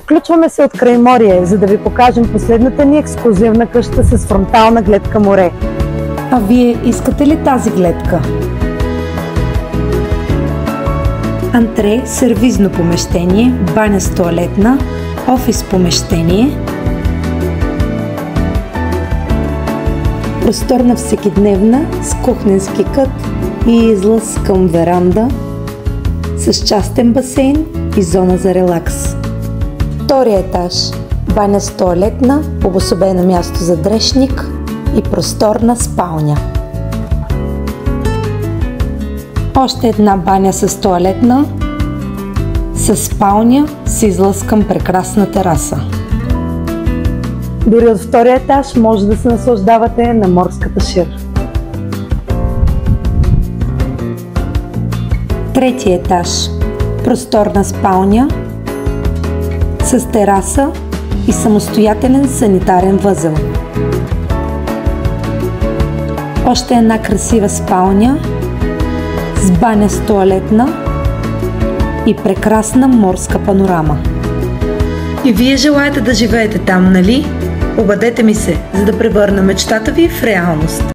Включваме се от Крайморие, за да ви покажем последната ни ексклузивна къща с фронтална гледка море. А вие искате ли тази гледка? Антре, сервизно помещение, баня с тоалетна, офис помещение, просторна всекидневна с кухненски кът и излъз към веранда с частен басейн и зона за релакс. Втория етаж – баня с тоалетна, обособено място за дрешник и просторна спалня. Още една баня с тоалетна, с спалня с излъз към прекрасна тераса. Дори от втория етаж може да се наслаждавате на морската шир. Третия етаж – просторна спалня с тераса и самостоятелен санитарен възел. Още една красива спалня с баня с тоалетна и прекрасна морска панорама. И вие желаете да живеете там, нали? Обадете ми се, за да превърна мечтата ви в реалност.